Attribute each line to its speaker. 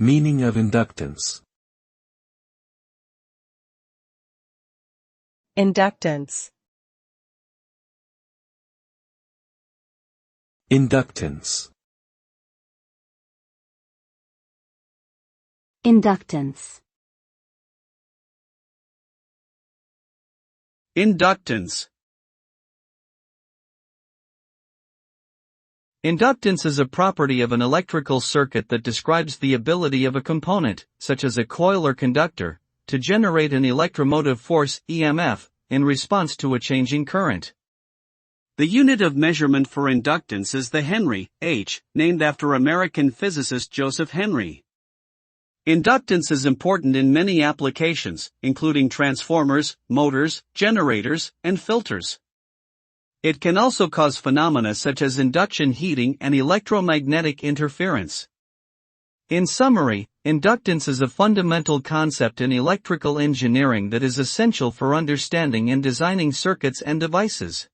Speaker 1: Meaning of inductance.
Speaker 2: Inductance.
Speaker 1: Inductance.
Speaker 3: Inductance.
Speaker 4: Inductance. Inductance is a property of an electrical circuit that describes the ability of a component, such as a coil or conductor, to generate an electromotive force, EMF, in response to a changing current. The unit of measurement for inductance is the Henry, H, named after American physicist Joseph Henry. Inductance is important in many applications, including transformers, motors, generators, and filters. It can also cause phenomena such as induction heating and electromagnetic interference. In summary, inductance is a fundamental concept in electrical engineering that is essential for understanding and designing circuits and devices.